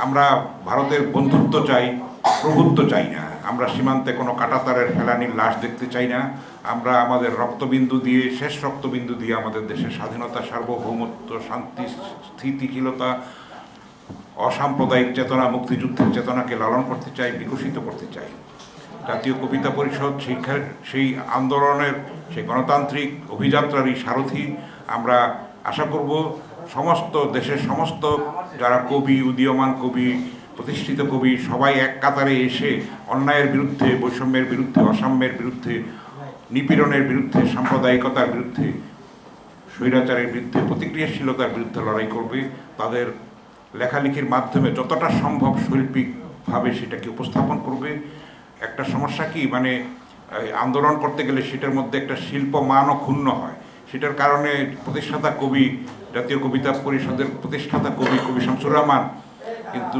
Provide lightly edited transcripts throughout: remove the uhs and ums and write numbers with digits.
আমরা ভারতের বন্ধুত্ব চাই, প্রভুত্ব চাই না। আমরা সীমান্তে কোনো কাঁটাতারের ফেলানির লাশ দেখতে চাই না। আমরা আমাদের রক্তবিন্দু দিয়ে, শেষ রক্তবিন্দু দিয়ে আমাদের দেশের স্বাধীনতা, সার্বভৌমত্ব, শান্তি, স্থিতিশীলতা, অসাম্প্রদায়িক চেতনা, মুক্তিযুদ্ধের চেতনাকে লালন করতে চাই, বিকশিত করতে চাই। জাতীয় কবিতা পরিষদ শিক্ষার সেই আন্দোলনের, সেই গণতান্ত্রিক অভিযাত্রারই সারথি। আমরা আশা করব সমস্ত দেশের সমস্ত যারা কবি, উদীয়মান কবি, প্রতিষ্ঠিত কবি সবাই এক কাতারে এসে অন্যায়ের বিরুদ্ধে, বৈষম্যের বিরুদ্ধে, অসাম্যের বিরুদ্ধে, নিপীড়নের বিরুদ্ধে, সাম্প্রদায়িকতার বিরুদ্ধে, স্বৈরাচারের বিরুদ্ধে, প্রতিক্রিয়াশীলতার বিরুদ্ধে লড়াই করবে। তাদের লেখালেখির মাধ্যমে যতটা সম্ভব শৈল্পিকভাবে সেটাকে উপস্থাপন করবে। একটা সমস্যা কি, মানে আন্দোলন করতে গেলে সেটার মধ্যে একটা শিল্প মানও ক্ষুণ্ণ হয়। সেটার কারণে প্রতিষ্ঠাতা কবি, জাতীয় কবিতা পরিষদের প্রতিষ্ঠাতা কবি কবি শামসুর রহমান কিন্তু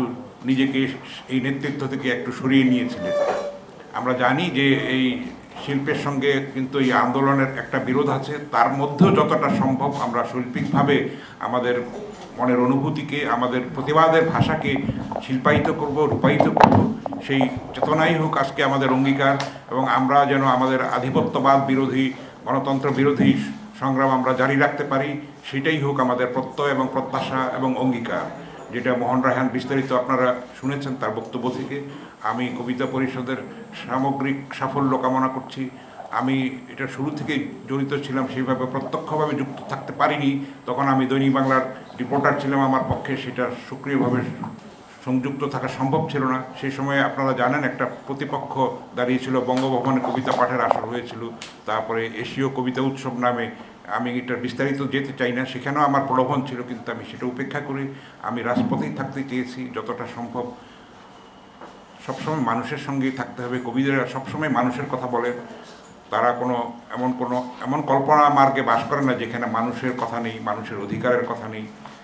নিজেকে এই নেতৃত্ব থেকে একটু সরিয়ে নিয়েছিলেন। আমরা জানি যে এই শিল্পের সঙ্গে কিন্তু এই আন্দোলনের একটা বিরোধ আছে। তার মধ্যেও যতটা সম্ভব আমরা শৈল্পিকভাবে আমাদের মনের অনুভূতিকে, আমাদের প্রতিবাদের ভাষাকে শিল্পায়িত করব, রূপায়িত করব। সেই চেতনাই হোক আজকে আমাদের অঙ্গীকার, এবং আমরা যেন আমাদের আধিপত্যবাদ বিরোধী, গণতন্ত্র বিরোধী সংগ্রাম আমরা জারি রাখতে পারি, সেটাই হোক আমাদের প্রত্যয় এবং প্রত্যাশা এবং অঙ্গীকার। যেটা মোহন রায়হান বিস্তারিত আপনারা শুনেছেন তার বক্তব্য থেকে। আমি কবিতা পরিষদের সামগ্রিক সাফল্য কামনা করছি। আমি এটা শুরু থেকেই জড়িত ছিলাম, সেইভাবে প্রত্যক্ষভাবে যুক্ত থাকতে পারিনি। তখন আমি দৈনিক বাংলার রিপোর্টার ছিলাম, আমার পক্ষে সেটা সক্রিয়ভাবে সংযুক্ত থাকা সম্ভব ছিল না। সেই সময়ে আপনারা জানেন একটা প্রতিপক্ষ দাঁড়িয়েছিল, বঙ্গভবনে কবিতা পাঠের আসর হয়েছিল, তারপরে এশীয় কবিতা উৎসব নামে। আমি এটা বিস্তারিত যেতে চাই না, সেখানেও আমার প্রলোভন ছিল, কিন্তু আমি সেটা উপেক্ষা করে আমি রাজপথেই থাকতে চেয়েছি যতটা সম্ভব। সবসময় মানুষের সঙ্গেই থাকতে হবে। কবিরা সবসময় মানুষের কথা বলেন। তারা এমন কল্পনা মার্গে বাস করে না যেখানে মানুষের কথা নেই, মানুষের অধিকারের কথা নেই।